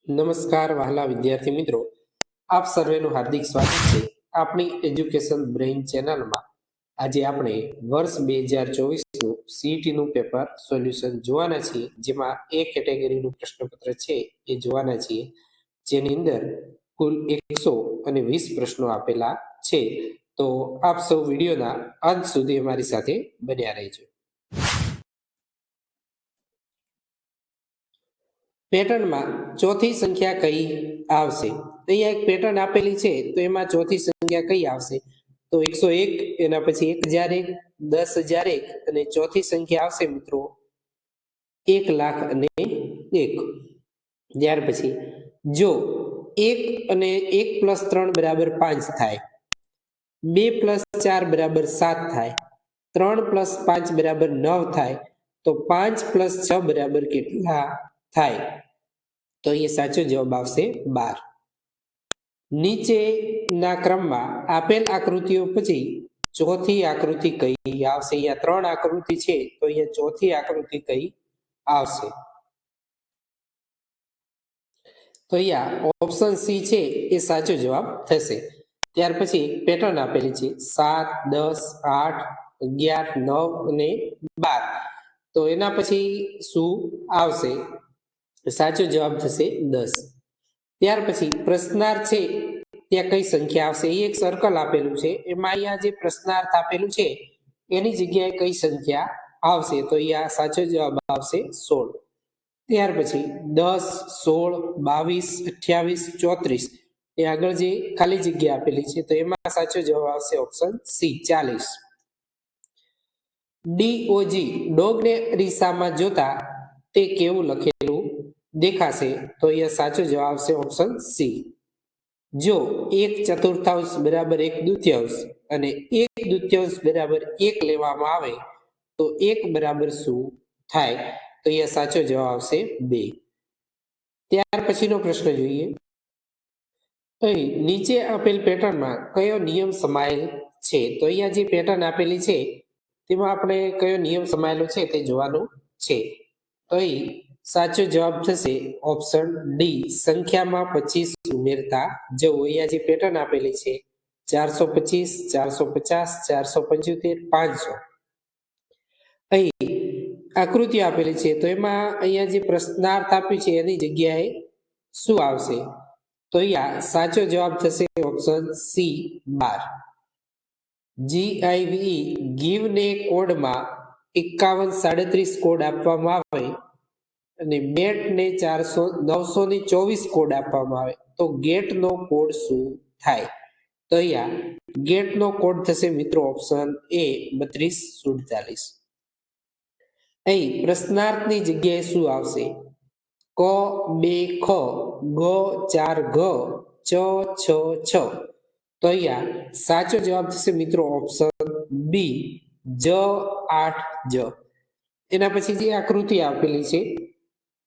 નમસ્કાર વહાલા વિદ્યાર્થી મિત્રો, આપ સર્વેનું હાર્દિક સ્વાગત છે આપણી એજ્યુકેશન બ્રેઇન ચેનલમાં. આજે આપણે વર્ષ 2024નું સીઈટીનું પેપર સોલ્યુશન જોવાના છીએ, જેમાં એ કેટેગરીનું પ્રશ્નપત્ર છે એ જોવાના છીએ, જેની અંદર કુલ 120 પ્રશ્નો આપેલા છે. તો આપ સૌ વિડીયોના અંત સુધી અમારી સાથે બન્યા રહેજો. પેટર્નમાં ચોથી સંખ્યા કઈ આવશે? અહીંયા એક પેટર્ન આપેલી છે, તો એમાં ચોથી સંખ્યા કઈ આવશે? તો 101, એના પછી 1001, 10,001 અને ચોથી સંખ્યા આવશે મિત્રો 1,01,000. ત્યાર પછી જો 1 અને 1 + 3 = 5 થાય, 2 + 4 = 7 થાય, 3 + 5 = 9 થાય, તો 5 + 6 = કેટલા થાય? તો એ સાચો જવાબ આવશે 12. નીચેના ક્રમમાં આપેલ આકૃતિઓ પછી ચોથી આકૃતિ કઈ આવશે? અહીંયા 3 આકૃતિ છે, તો અહીંયા ચોથી આકૃતિ કઈ આવશે? તો અહીંયા ઓપ્શન સી છે એ સાચો જવાબ થશે. ત્યાર પછી પેટર્ન આપેલી છે 7, 10, 8, 11, 9 અને 12. તો એના પછી શું આવશે? સાચો જવાબ થશે 10. ત્યાર પછી પ્રશ્નાર્થ છે, ત્યાં કઈ સંખ્યા આવશે? એ એક સર્કલ આપેલું છે, એમાં અહીંયા જે પ્રશ્નાર્થ આપેલું છે એની જગ્યાએ કઈ સંખ્યા આવશે? તો અહીંયા સાચો જવાબ આવશે 16. ત્યાર પછી 10, 16, 22, 28, 34 એ આગળ જે ખાલી જગ્યા આપેલી છે, તો એમાં સાચો જવાબ આવશે ઓપ્શન સી 40. DOG ડોગને અરીસામાં જોતા તે કેવું લખેલું દેખાશે? તો અહીંયા સાચો જવાબ આવશે ઓપ્શન સી. જો 1/4 = 1/2 અને 1/2 = 1 લેવામાં આવે તો 1 = શું થાય? તો અહીંયા સાચો જવાબ આવશે 2. ત્યાર પછીનો પ્રશ્ન જોઈએ. અહીં નીચે આપેલ પેટર્નમાં કયો નિયમ સમાયેલ છે? તો અહીંયા જે પેટર્ન આપેલી છે તેમાં આપણે કયો નિયમ સમાયેલો છે તે જોવાનું છે. તો અહીં સાચો જવાબ થશે ઓપ્શન ડી, સંખ્યામાં 25 ઉમેરતા જવું. અહીંયા જે પેટર્ન આપેલી છે 425, 450, 475, 500. અહીં આકૃતિ આપેલી છે, તો એમાં અહીંયા જે પ્રશ્નાર્થ આપ્યું છે એની જગ્યાએ શું આવશે? તો અહીંયા સાચો જવાબ થશે ઓપ્શન સી 12. GIVE ગીવને કોડમાં 5137 કોડ આપવામાં આવે અને મેટને 924 કોડ આપવામાં આવે તો ગેટનો કોડ શું થાય? તો અહીંયા ગેટનો કોડ થશે મિત્રો ઓપ્શન એ 3247. અહીં પ્રશ્નાર્થની જગ્યાએ શું આવશે? ક 2 ખ, ગ 4 ઘ, ચ 6 છ. તો અહીંયા સાચો જવાબ થશે મિત્રો ઓપ્શન બી, જ 8 જ. એના પછી જે આકૃતિ આપેલી છે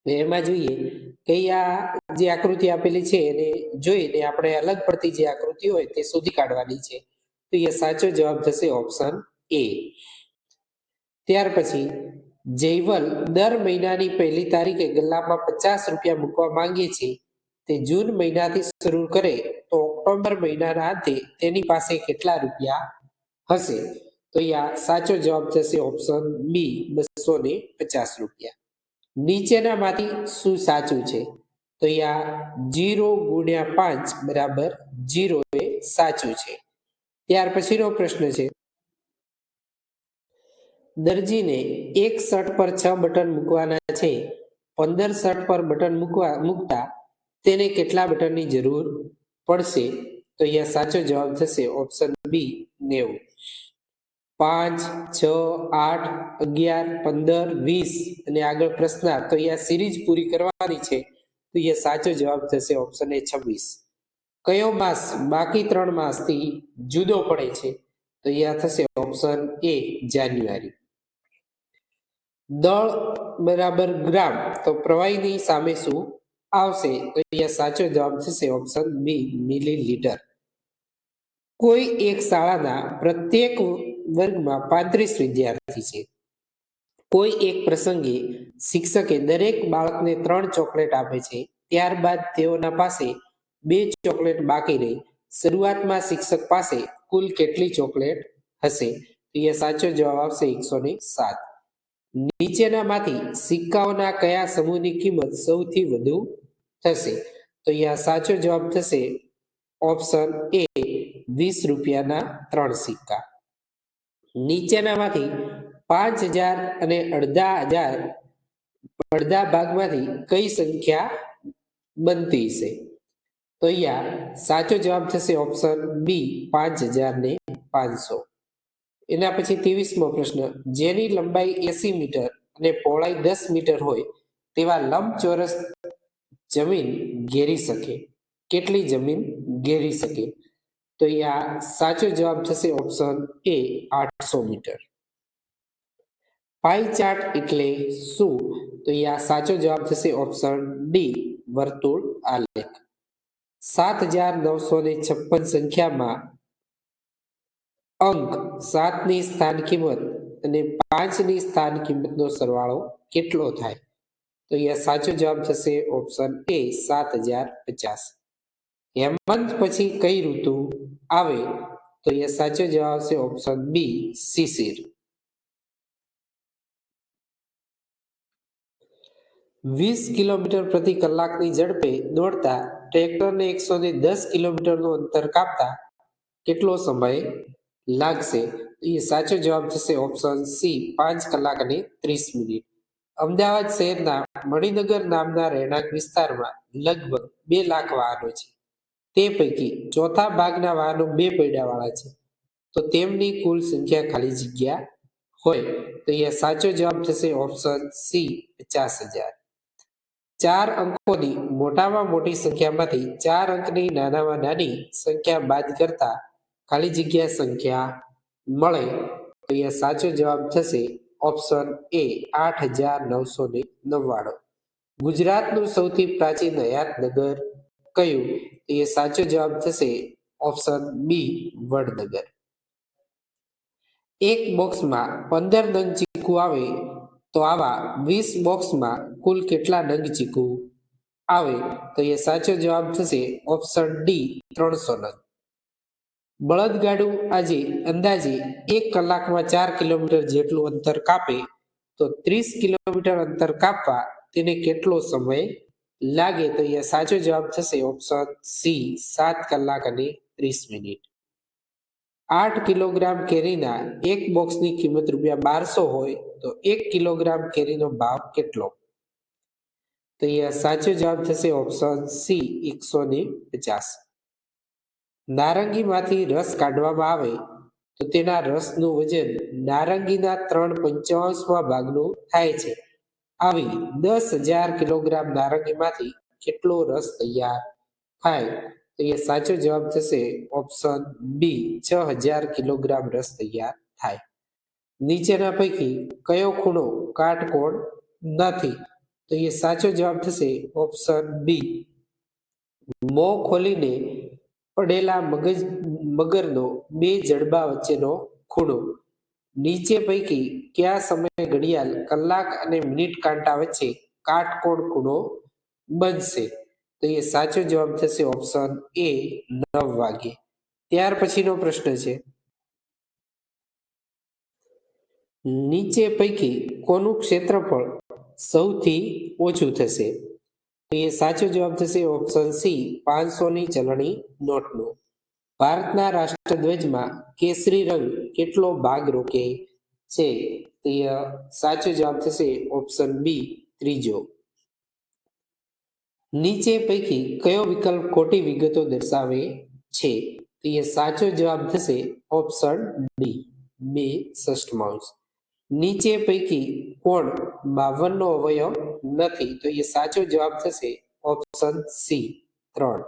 એમાં જોઈએ કે અહીંયા જે આકૃતિ આપેલી છે એને જોઈને આપણે અલગ પડતી જે આકૃતિ હોય તે શોધી કાઢવાની છે. તો અહીંયા સાચો જવાબ થશે ઓપ્શન એ. ત્યાર પછી જયવલ દર મહિનાની 1લી તારીખે ગલ્લામાં 50 રૂપિયા મૂકવા માંગે છે. તે જૂન મહિનાથી શરૂ કરે તો ઓક્ટોબર મહિનાના અંતે તેની પાસે કેટલા રૂપિયા હશે? તો અહીંયા સાચો જવાબ થશે ઓપ્શન બી, 250 રૂપિયા. નીચેનામાંથી શું સાચું છે? તો અહીંયા 0 × 5 = 0 એ સાચું છે. ત્યાર પછીનો પ્રશ્ન છે, દરજીને એક શર્ટ પર 6 બટન મૂકવાના છે. 15 શર્ટ પર બટન મૂકતા તેને કેટલા બટનની જરૂર પડશે? તો અહીંયા સાચો જવાબ થશે ઓપ્શન બી, 90. 5, 6, 8, 11, 15, 20 અને આગળ પ્રશ્નાર્થ. તો અહીંયા સિરીઝ પૂરી કરવાની છે, તો અહીંયા સાચો જવાબ થશે ઓપ્શન એ 26. કયો માસ બાકી 3 માસથી જુદો પડે છે? તો અહીંયા થશે ઓપ્શન એ, જાન્યુઆરી. દળ = ગ્રામ, તો પ્રવાહીની સામે શું આવશે? તો અહીંયા સાચો જવાબ થશે ઓપ્શન બી, મિલીલીટર. કોઈ એક શાળાના પ્રત્યેક વર્ગમાં 35 વિદ્યાર્થી છે. કોઈ એક પ્રસંગે શિક્ષકે દરેક બાળકને 3 ચોકલેટ આપે છે. ત્યારબાદ તેઓના પાસે 2 ચોકલેટ બાકી રહી. શરૂઆતમાં શિક્ષક પાસે કુલ કેટલી ચોકલેટ હશે? તો એ સાચો જવાબ આવશે 107. નીચેનામાંથી સિક્કાઓના કયા સમૂહની કિંમત સૌથી વધુ થશે? તો અહીંયા સાચો જવાબ થશે ઓપ્શન એ 20 રૂપિયાના 3 સિક્કા. નીચેનામાંથી 5000 અને અડધા ભાગમાંથી કઈ સંખ્યા બનતી છે? તો અહીંયા સાચો જવાબ થશે ઓપ્શન બી 5500. એના પછી 23મો પ્રશ્ન, જેની લંબાઈ 80 મીટર અને પહોળાઈ 10 મીટર હોય તેવા લંબચોરસ જમીન ઘેરી શકે. કેટલી જમીન ઘેરી શકે? તો અહીંયા સાચો જવાબ થશે option A 800 metre. Pie chart એટલે શું? તો અહીંયા સાચો જવાબ થશે ઓપ્શન ડી વર્તુળ આલેખ. 7956 સંખ્યામાં અંક 7 ની સ્થાન કિંમત અને 5 ની સ્થાન કિંમતનો સરવાળો કેટલો થાય? તો અહીંયા સાચો જવાબ થશે ઓપ્શન એ 7050. હેમંત પછી કઈ ઋતુ આવે? તો અહીંયા સાચો જવાબ આવશે ઓપ્શન બી શિશિર. 20 કિલોમીટર પ્રતિ કલાકની ઝડપે દોડતા ટ્રેક્ટરને 110 કિલોમીટરનું અંતર કાપતા કેટલો સમય લાગશે? એ સાચો જવાબ થશે ઓપ્શન સી 5 કલાક અને 30 મિનિટ. અમદાવાદ શહેરના મણિનગર નામના રહેણાંક વિસ્તારમાં લગભગ 2 લાખ વાહનો છે. તે પૈકી ચોથા ભાગના વાહનો 2 પૈડાવાળા છે, તો તેમની કુલ સંખ્યા ખાલી જગ્યા હોય. તો અહીંયા સાચો જવાબ થશે ઓપ્શન સી 50,000. 4 અંકોની મોટામાં મોટી સંખ્યામાંથી 4 અંકની નાનામાં નાની સંખ્યા બાદ કરતા ખાલી જગ્યા સંખ્યા મળે. તો અહીંયા સાચો જવાબ થશે ઓપ્શન એ 8999. ગુજરાતનું સૌથી પ્રાચીન હયાત નગર કયું? તો એ સાચો જવાબ થશે ઓપ્શન બી વડનગર. એક બોક્સમાં 15 નંગ ચીકુ આવે તો આવા 20 બોક્સમાં કુલ કેટલા નંગ ચીકુ આવે? તો એ સાચો જવાબ થશે ઓપ્શન ડી 300 નંગ. બળદગાડું આજે અંદાજે 1 કલાકમાં 4 કિલોમીટર જેટલું અંતર કાપે તો 30 કિલોમીટર અંતર કાપવા તેને કેટલો સમય લાગે? તો એ સાચો જવાબ થશે ઓપ્શન સી 7 કલાક અને 30 મિનિટ. 8 કિલોગ્રામ કેરીના એક બોક્સની કિંમત ₹1200 હોય તો 1 કિલોગ્રામ કેરીનો ભાવ કેટલો? તો અહીંયા સાચો જવાબ થશે ઓપ્શન સી 150. નારંગીમાંથી રસ કાઢવામાં આવે તો તેના રસનું વજન નારંગીના 3/5 ભાગનું થાય છે. આવી 10,000 કિલોગ્રામ નારંગીમાંથી કેટલો રસ તૈયાર થાય? તો એ સાચો જવાબ થશે ઓપ્શન બી 6000 કિલોગ્રામ રસ તૈયાર થાય. નીચેના પૈકી કયો ખૂણો કાટકોણ નથી? તો એ સાચો જવાબ થશે ઓપ્શન બી મોં ખોલીને પડેલા મગરનો 2 જડબા વચ્ચેનો ખૂણો. નીચે પૈકી કયા સમયે ઘડિયાળ કલાક અને મિનિટ કાંટા વચ્ચે કાટકોણ ખૂણો બનશે? તો એ સાચો જવાબ થશે ઓપ્શન એ 9 વાગે. ત્યાર પછીનો પ્રશ્ન છે, નીચે પૈકી કોનું ક્ષેત્રફળ સૌથી ઓછું થશે? તો એ સાચો જવાબ થશે ઓપ્શન સી 500ની ચલણી નોટનો. ભારતના રાષ્ટ્રધ્વજમાં કેસરી રંગ કેટલો ભાગ રોકે છે? તો એ સાચો જવાબ થશે ઓપ્શન બી 3જો. નીચે પૈકી કયો વિકલ્પ ખોટી વિગતો દર્શાવે છે? તો એ સાચો જવાબ થશે ઓપ્શન ડી 2/6. નીચે પૈકી કોણ 52નો અવયવ નથી? તો એ સાચો જવાબ થશે ઓપ્શન સી 3.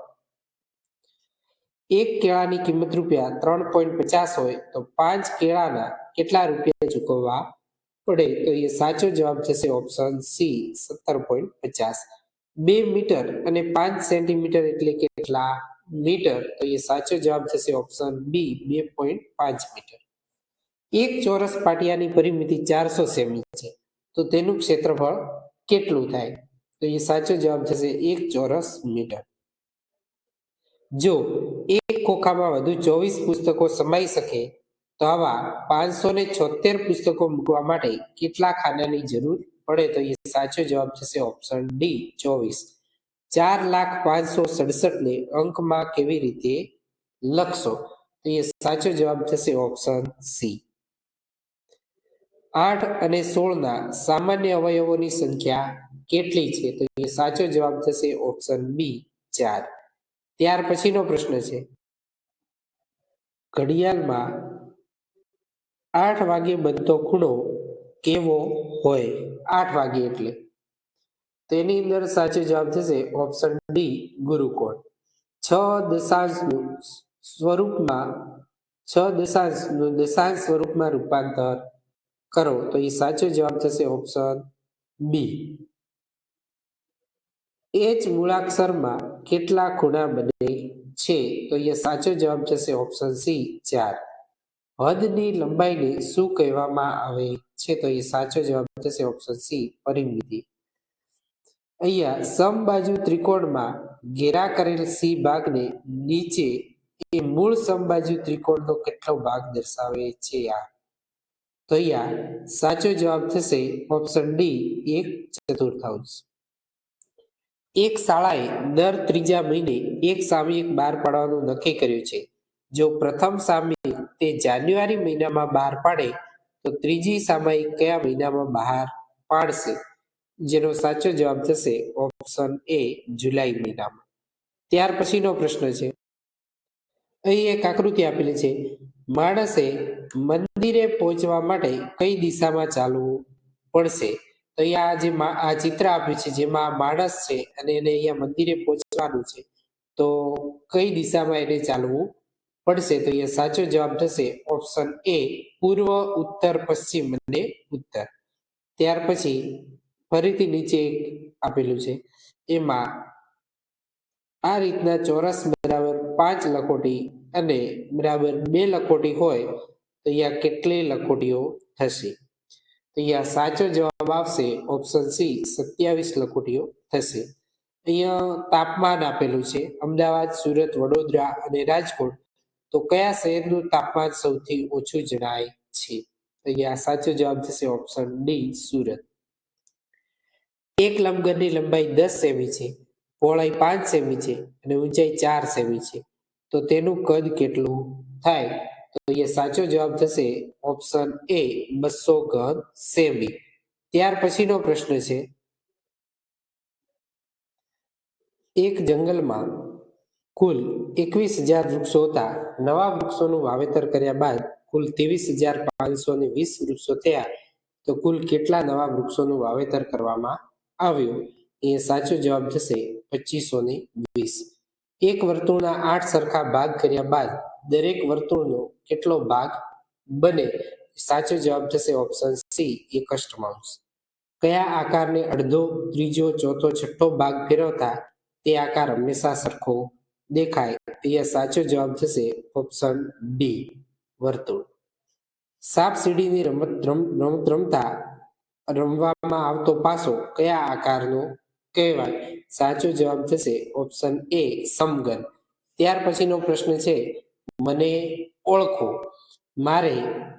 એક કેળાની કિંમત ₹3.50 હોય તો 5 કેળાના કેટલા રૂપિયા ચૂકવવા પડે? તો એ સાચો જવાબ થશે ઓપ્શન સી 17.50. 2 મીટર અને 5 સેન્ટીમીટર એટલે કેટલા મીટર? તો એ સાચો જવાબ થશે ઓપ્શન બી 2.5 મીટર. એક ચોરસ પાટિયાની પરિમિતિ 400 સેમી છે તો તેનું ક્ષેત્રફળ કેટલું થાય? તો એ સાચો જવાબ થશે 1 ચોરસ મીટર. જો એક ખોખામાં વધુ 24 પુસ્તકો સમાઈ શકે તો આવા 576 પુસ્તકો મૂકવા માટે કેટલા ખાનાની જરૂર પડે? તો એ સાચો જવાબ થશે ઓપ્શન ડી 24. 4,05,67 ને અંકમાં કેવી રીતે લખશો? તો એ સાચો જવાબ થશે ઓપ્શન સી. 8 અને 16 ના સામાન્ય અવયવોની સંખ્યા કેટલી છે? તો એ સાચો જવાબ થશે ઓપ્શન બી 4. ત્યાર પછીનો પ્રશ્ન છે, ઘડિયાળમાં 8 વાગે બનતો ખૂણો કેવો હોય? 8 વાગે એટલે તેની અંદર સાચો જવાબ થશે ઓપ્શન ડી ગુરુકોણ. 6 દશાંશનું દશાંશ સ્વરૂપમાં રૂપાંતર કરો. તો એ સાચો જવાબ થશે ઓપ્શન બી. એચ મૂળાક્ષરમાં કેટલા ખૂણા બને છે? તો એ સાચો જવાબ થશે ઓપ્શન સી 4. હદની લંબાઈને શું કહેવામાં આવે છે? તો એ સાચો જવાબ થશે ઓપ્શન સી પરિમિતિ. અહીંયા સમબાજુ ત્રિકોણમાં ઘેરા કરેલ સી ભાગને નીચે એ મૂળ સમબાજુ ત્રિકોણનો કેટલો ભાગ દર્શાવે છે? તો અહીંયા સાચો જવાબ થશે ઓપ્શન ડી 1/4. એક શાળાએ દર ત્રીજા મહિને એક સામયિક બહાર પાડવાનું નક્કી કર્યું છે. જો પ્રથમ સામયિક તે જાન્યુઆરી મહિનામાં બહાર પાડે તો ત્રીજી સામયિક કયા મહિનામાં બહાર પાડશે? જેનો સાચો જવાબ થશે ઓપ્શન એ જુલાઈ મહિનામાં. ત્યાર પછીનો પ્રશ્ન છે, અહીં એક આકૃતિ આપેલી છે, માણસે મંદિરે પહોંચવા માટે કઈ દિશામાં ચાલવું પડશે? તો અહીંયા આ ચિત્ર આપ્યું છે જેમાં માણસ છે અને એને અહીંયા મંદિરે પહોંચવાનું છે, તો કઈ દિશામાં એને ચાલવું પડશે? તો અહીંયા સાચો જવાબ થશે ઓપ્શન એ પૂર્વ, ઉત્તર, પશ્ચિમ અને ઉત્તર. ત્યાર પછી ફરીથી નીચે આપેલું છે, એમાં આ રીતના ચોરસ બરાબર 5 લખોટી અને બરાબર 2 લખોટી હોય તો અહીંયા કેટલી લખોટીઓ થશે? તો અહીંયા સાચો જવાબ આવશે ઓપ્શન સી 27 લખોટીઓ થશે. અહીંયા તાપમાન આપેલું છે, અમદાવાદ, સુરત, વડોદરા અને રાજકોટ. તો કયા શહેરનું તાપમાન સૌથી ઓછું જણાય છે? તો અહીંયા સાચો જવાબ થશે ઓપ્શન ડી સુરત. એક લંબઘનની લંબાઈ 10 સેમી છે, પહોળાઈ 5 સેમી છે અને ઊંચાઈ 4 સેમી છે, તો તેનું કદ કેટલું થાય? તો એ સાચો જવાબ થશે ઓપ્શન એ 200 ઘન સેમી. ત્યાર પછીનો પ્રશ્ન છે, એક જંગલમાં કુલ 21,000 વૃક્ષો હતા. નવા વૃક્ષોનું વાવેતર કર્યા બાદ કુલ 23,520 વૃક્ષો થયા. તો કુલ કેટલા નવા વૃક્ષોનું વાવેતર કરવામાં આવ્યું? એ સાચો જવાબ થશે 2520. એક વર્તુળના 8 સરખા ભાગ કર્યા બાદ દરેક વર્તુળનો કેટલો ભાગ બને? સાચો જવાબ થશે ઓપ્શન સી 1/8. કયા આકારને અડધો, ત્રીજો, ચોથો, છઠ્ઠો ભાગ ફેરવતા તે આકાર હંમેશા સરખો દેખાય? એ સાચો જવાબ થશે ઓપ્શન ડી વર્તુળ. સાપ સીડીની રમત રમવામાં આવતો પાસો કયા આકારનો કહેવાય? સાચો જવાબ થશે ઓપ્શન એ સમઘન. ત્યાર પછીનો પ્રશ્ન છે, મને ઓળખો, મારે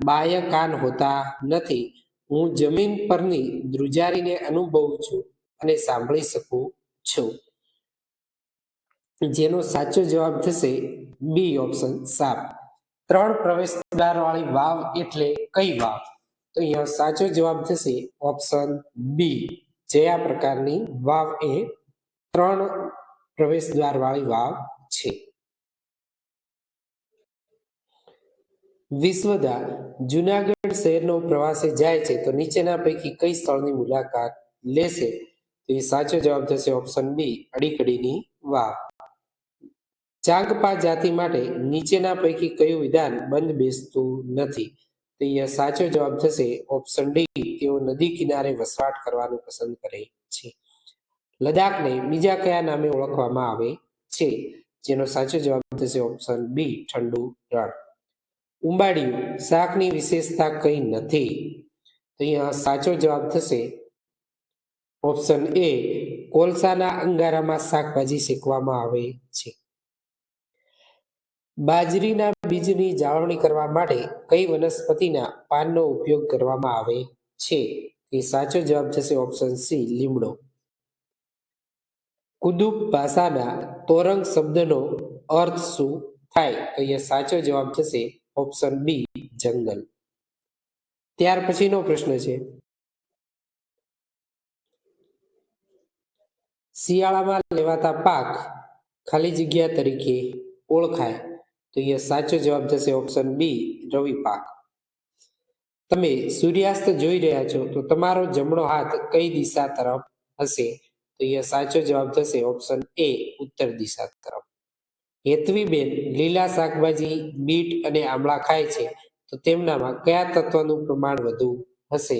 બાહ્ય કાન હોતા નથી, હું જમીન પરની ધ્રુજારીને અનુભવું છું અને સાંભળી શકું છું. જેનો સાચો જવાબ થશે બી ઓપ્શન સાપ. 3 પ્રવેશ દ્વાર વાળી વાવ એટલે કઈ વાવ? તો અહીંયા સાચો જવાબ થશે ઓપ્શન બી જયા પ્રકારની વાવ એ 3 પ્રવેશ દ્વાર વાળી વાવ છે. વિશ્વદા જુનાગઢ શહેરનો પ્રવાસે જાય છે તો નીચેના પૈકી કઈ સ્થળની મુલાકાત લેશે? તો એ સાચો જવાબ થશે ઓપ્શન બી અડીકડીની વાવ. ચાંગપા જાતિ માટે નીચેના પૈકી કયું વિધાન બંધ બેસતું નથી? તો અહીંયા સાચો જવાબ થશે ઓપ્શન ડી તેઓ નદી કિનારે વસવાટ કરવાનું પસંદ કરે છે. લદ્દાખને બીજા કયા નામે ઓળખવામાં આવે છે? જેનો સાચો જવાબ થશે ઓપ્શન બી ઠંડુ રણ. ઉંબાડિયું શાકની વિશેષતા કઈ નથી? તો અહીંયા સાચો જવાબ થશે ઓપ્શન એ કોલસાના અંગારામાં શાકભાજી શેકવામાં આવે છે. બાજરીના બીજની જાળવણી કરવા માટે કઈ વનસ્પતિના પાનનો ઉપયોગ કરવામાં આવે છે? એ સાચો જવાબ થશે ઓપ્શન સી લીમડો. કુદુપ ભાષાના તોરંગ શબ્દનો અર્થ શું થાય? તો અહીંયા સાચો જવાબ થશે ઓપ્શન બી જંગલ. ત્યાર પછીનો પ્રશ્ન છે, શિયાળામાં લેવાતા પાક ખાલી જગ્યા તરીકે ઓળખાય? તો અહીંયા સાચો જવાબ થશે ઓપ્શન બી રવિ પાક. તમે સૂર્યાસ્ત જોઈ રહ્યા છો તો તમારો જમણો હાથ કઈ દિશા તરફ હશે? તો અહીંયા સાચો જવાબ થશે ઓપ્શન એ ઉત્તર દિશા તરફ. હેતવીબેન લીલા શાકભાજી, બીટ અને આમળા ખાય છે તો તેમનામાં કયા તત્વનું પ્રમાણ વધુ હશે?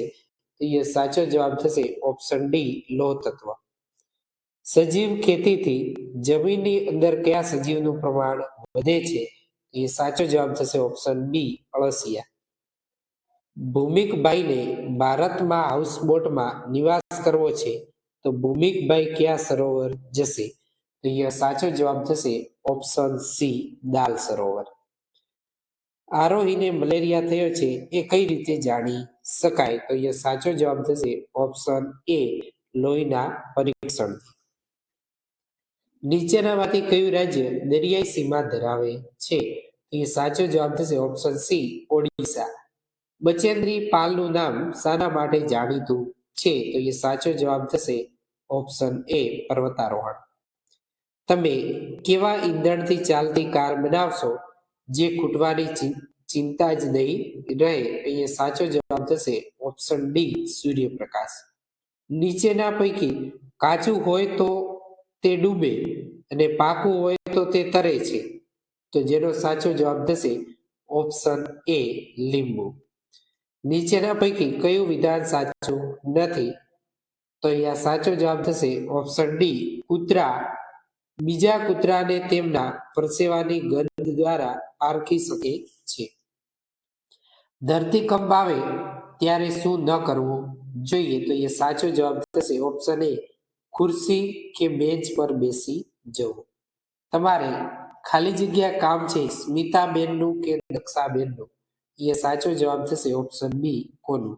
તો અહીંયા સાચો જવાબ થશે ઓપ્શન ડી લોહ તત્વ. સજીવ ખેતીથી જમીનની અંદર કયા સજીવનું પ્રમાણ વધે છે? એ સાચો જવાબ થશે ઓપ્શન બી અળસિયા. ભૂમિકભાઈને ભારતમાં હાઉસબોટમાં નિવાસ કરવો છે તો ભૂમિકભાઈ કયા સરોવર જશે? તો અહીંયા સાચો જવાબ થશે ઓપ્શન સી દાલ સરોવર. આરોહીને મલેરિયા થયો છે એ કઈ રીતે જાણી શકાય? તો અહીંયા સાચો જવાબ થશે ઓપ્શન એ લોહીના પરીક્ષણ. નીચેનામાંથી કયું રાજ્ય દરિયાઈ સીમા ધરાવે છે? એ સાચો જવાબ થશે ઓપ્શન સી ઓડિશા. બચેન્દ્રી પાલનું નામ શાના માટે જાણીતું છે? તો એ સાચો જવાબ થશે ઓપ્શન એ પર્વતારોહણ. તમે કેવા ઈંધણથી ચાલતી કાર બનાવશો જે ખૂટવાની ચિંતા જ નહીં રહે? અહીંયા સાચો જવાબ થશે ઓપ્શન ડી સૂર્યપ્રકાશ. નીચેના પૈકી કાચું હોય તો તે ડૂબે અને પાકું હોય તો તે તરે છે, તો જેનો સાચો જવાબ થશે ઓપ્શન એ લીંબુ. નીચેના પૈકી કયું વિધાન સાચું નથી? તો અહીંયા સાચો જવાબ થશે ઓપ્શન ડી કૂતરા બીજા કૂતરાને તેમના પરસેવાની ગંધ દ્વારા પારખી શકે છે. ધરતીકંપ આવે ત્યારે શું ન કરવું જોઈએ? તો એ સાચો જવાબ થશે ઓપ્શન એ ખુરશી કે બેન્ચ પર બેસી જવું. તમારે ખાલી જગ્યા કામ છે સ્મિતાબેનનું કે દક્ષાબેનનું? એ સાચો જવાબ થશે ઓપ્શન બી કોનું.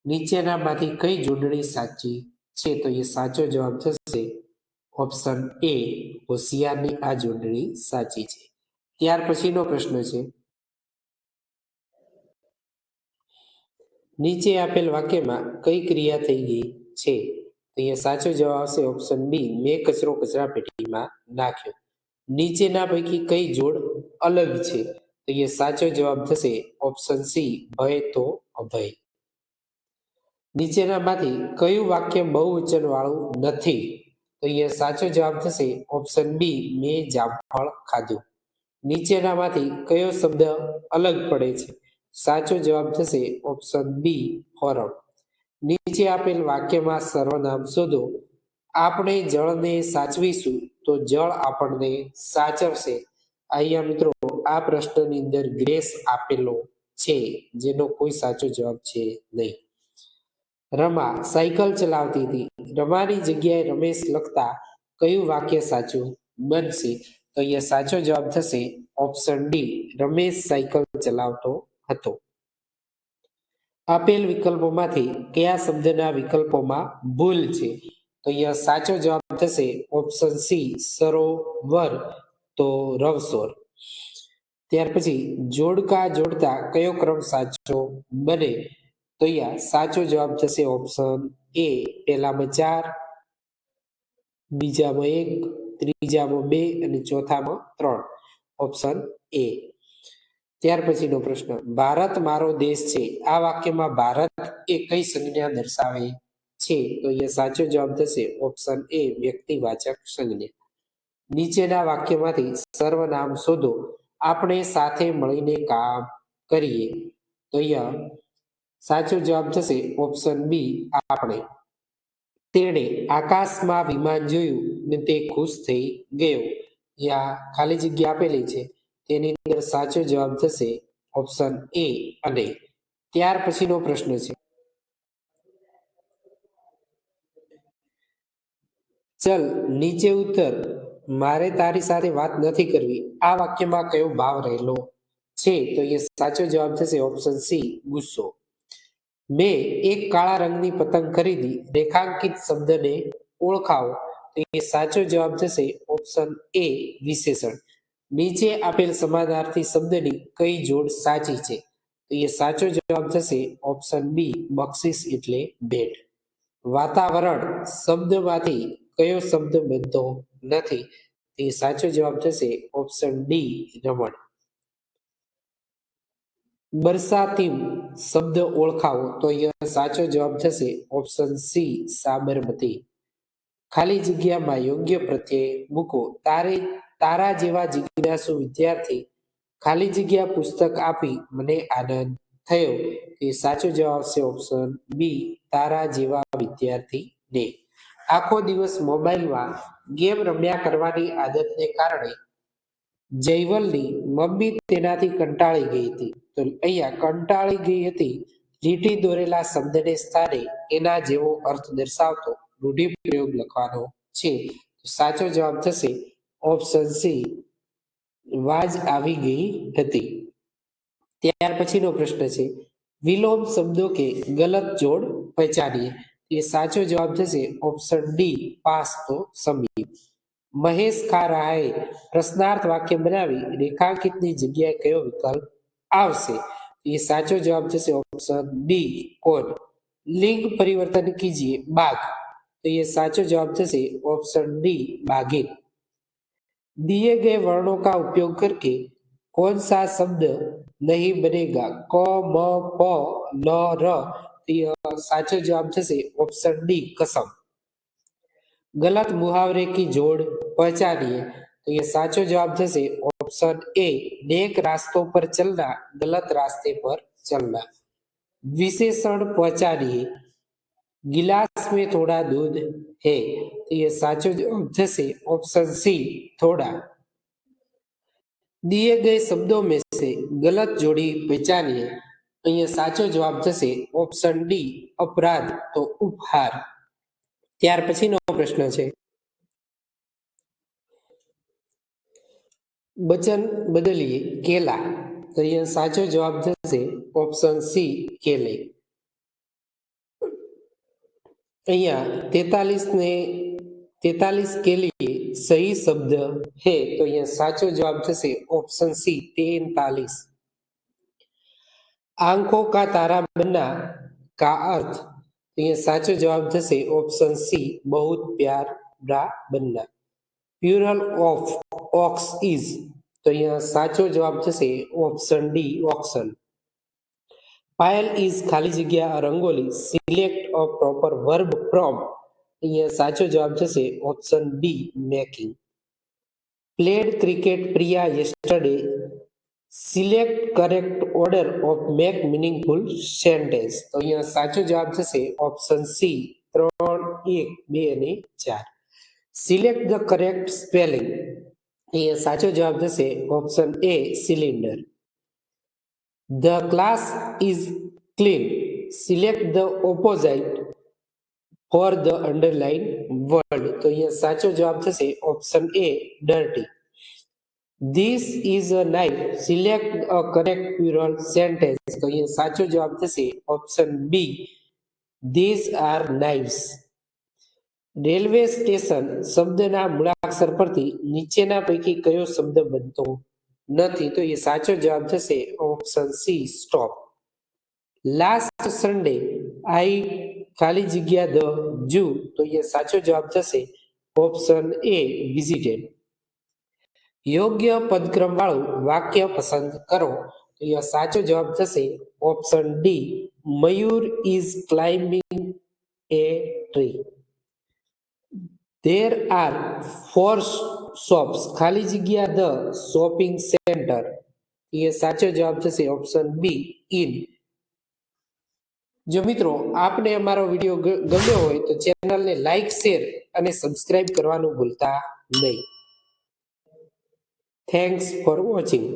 નીચેનામાંથી કઈ જોડણી સાચી છે? તો એ સાચો જવાબ થશે ઓપ્શન એ હોશિયારની આ જોડણી સાચી છે. ત્યાર પછીનો પ્રશ્ન છે, નીચે આપેલ વાક્યમાં કઈ ક્રિયા થઈ ગઈ છે? તો અહીંયા સાચો જવાબ આવશે ઓપ્શન બી મેં કચરો કચરા પેટીમાં નાખ્યો. નીચેના પૈકી કઈ જોડ અલગ છે? તો એ સાચો જવાબ થશે ઓપ્શન સી ભય તો અભય. નીચેનામાંથી કયું વાક્ય બહુવચન વાળું નથી? તો અહીંયા સાચો જવાબ થશે ઓપ્શન બી મેં જામફળ ખાધું. નીચેનામાંથી કયો શબ્દ અલગ પડે છે? સાચો જવાબ થશે ઓપ્શન બી ફોરમ. નીચે આપેલ વાક્યમાં સર્વનામ શોધો. આપણે જળને સાચવીશું તો જળ આપણને સાચવશે. અહીંયા મિત્રો આ પ્રશ્નની અંદર ગ્રેસ આપેલો છે જેનો કોઈ સાચો જવાબ છે નહીં. રમા સાયકલ ચલાવતી હતી. રમાની જગ્યાએ રમેશ લખતા કયું વાક્ય સાચું બનશે? તો અહીંયા સાચો જવાબ થશે ઓપ્શન ડી રમેશ સાયકલ ચલાવતો હતો. આપેલ વિકલ્પોમાંથી કયા શબ્દના વિકલ્પોમાં ભૂલ છે? તો અહીંયા સાચો જવાબ થશે ઓપ્શન સી સરોવર તો રવસોર. ત્યાર પછી જોડકા જોડતા કયો ક્રમ સાચો બને? તો અહીંયા સાચો જવાબ થશે ઓપ્શન એ પહેલામાં 4, બીજામાં 1, ત્રીજામાં 2 અને ચોથામાં 3. Option A. ત્યાર પછીનો પ્રશ્ન, ભારત મારો દેશ છે. આ વાક્યમાં ભારત એ કઈ સંજ્ઞા દર્શાવે છે? તો અહીંયા સાચો જવાબ થશે ઓપ્શન એ વ્યક્તિવાચક સંજ્ઞા. નીચેના વાક્યમાંથી સર્વનામ શોધો. આપણે સાથે મળીને કામ કરીએ. તો અહીંયા સાચો જવાબ થશે ઓપ્શન બી આપણે. તેણે આકાશમાં વિમાન જોયું ને તે ખુશ થઈ ગયો. ત્યાં ખાલી જગ્યા આપેલી છે તેની અંદર સાચો જવાબ થશે ઓપ્શન એ અને. ત્યાર પછીનો પ્રશ્ન છે, ચલ નીચે ઉતર, મારે તારી સાથે વાત નથી કરવી. આ વાક્યમાં કયો ભાવ રહેલો છે? તો એ સાચો જવાબ થશે ઓપ્શન સી, ગુસ્સો. મેં એક કાળા રંગની પતંગ ખરીદી. રેખાંકિત શબ્દને ઓળખાવો. તો એ સાચો જવાબ થશે ઓપ્શન એ, વિશેષણ. નીચે આપેલ સમાનાર્થી શબ્દની કઈ જોડ સાચી છે? તો એ સાચો જવાબ થશે ઓપ્શન બી, બક્ષિસ એટલે ભેટ. વાતાવરણ શબ્દમાંથી કયો શબ્દ બનતો નથી? તે સાચો જવાબ થશે ઓપ્શન ડી, રમણ. બરસાતીમ શબ્દ ઓળખાવો. તો એ સાચો જવાબ થશે ઓપ્શન સી, સાબરમતી. ખાલી જગ્યામાં યોગ્ય પ્રત્યય મૂકો. તારા જેવા જિજ્ઞાસુ વિદ્યાર્થી ખાલી જગ્યા પુસ્તક આપી મને આનંદ થયો. એ સાચો જવાબ છે ઓપ્શન બી, તારા જેવા વિદ્યાર્થીને. આખો દિવસ મોબાઈલમાં ગેમ રમ્યા કરવાની આદતને કારણે જયવલની મમ્મી તેનાથી કંટાળી ગઈ હતી. તો અહીંયા કંટાળી ગઈ હતી લીટી દોરેલા શબ્દને સ્થાને એના જેવો અર્થ દર્શાવતો રૂઢિપ્રયોગ લખવાનો છે. સાચો જવાબ થશે ઓપ્શન સી, વાજ આવી ગઈ હતી. ત્યાર પછીનો પ્રશ્ન છે, વિલોમ શબ્દો કે ગલત જોડ પहचानिए. ये साचो जवाब થશે ઓપ્શન ડી, पास तो समीप. મહેશ ખા રહા હૈ પ્રશ્નાર્થ વાક્ય બનાવી રેખાંકિતની જગ્યાએ કયો વિકલ્પ આવશે? ये સાચો જવાબ થશે ઓપ્શન ડી, કોણ. लिंग परिवर्तन कीजिए, बाघ. तो ये साचो जवाब थશે ऑप्शन डी, बाघिन. दिए गए वर्णों का उपयोग करके कौन सा शब्द नहीं बनेगा? क, म, प, ल, र. साचो जवाब थશે ऑप्शन डी, कसम. गलत मुहावरे की जोड़ पहचानिए. तो ये साचो जवाब थશે ऑप्शन ए, नेक रास्तों पर चलना, गलत रास्ते पर चलना. विशेषण पहचानिए. गिलास में थोड़ा दूध है. तो ये साचो जवाब थશે ऑप्शन सी, थोड़ा. दिए गए शब्दों में से गलत जोड़ी पहचानिए. અહીંયા સાચો જવાબ થશે ઓપ્શન ડી, અપરાધ તો ઉપહાર. ત્યાર પછીનો પ્રશ્ન છે, વચન બદલીએ, કેલા. તો અહીંયા સાચો જવાબ થશે ઓપ્શન સી, કેલે. અહીંયા 43 के लिए सही शब्द है. तो यहाँ साचो जवाब थશે ऑप्शन सी, 43. आंखों का तारा बनना का अर्थ. तो यहाँ साचो जवाब थશે ऑप्शन सी, बहुत प्यारा बनना. Plural of ox is. तो यहाँ साचो जवाब थશે option D, oxen. Payal is खाली जग्या rangoli. Select a proper verb from. અહીંયા સાચો જવાબ થશે option B, making. Played cricket Priya yesterday. Select correct order of make meaningful sentence. તો અહીંયા સાચો જવાબ થશે ઓપ્શન સી, 3, 1, 2 અને 4. Select the correct spelling. અહીંયા સાચો જવાબ થશે option A, cylinder. The class is clean. Select the opposite for the underline word. તો અહીંયા સાચો જવાબ થશે option A, dirty. This is a knife. Select a correct plural sentence. તો અહીંયા સાચો જવાબ થશે option B, this are knives. Railway station શબ્દના મૂળાક્ષર પરથી નીચેના પૈકી કયો શબ્દ બનતો નથી? તો એ સાચો જવાબ થશે option C, stop. Last Sunday I ખાલી જગ્યા ધ જૂ. તો એ સાચો જવાબ થશે ઓપ્શન એ, વિઝિટેડ. યોગ્ય પદક્રમ વાળું વાક્ય પસંદ કરો. તો એ સાચો જવાબ થશે option D, Mayur is climbing A tree. There are 4 shops. ખાલી જગ્યા ધ શોપિંગ સેન્ટર. એ સાચો જવાબ થશે ઓપ્શન બી, ઇન. જો મિત્રો આપને અમારો વિડીયો ગમ્યો હોય તો ચેનલને લાઈક, શેર અને સબસ્ક્રાઇબ કરવાનું ભૂલતા નહીં. Thanks for watching.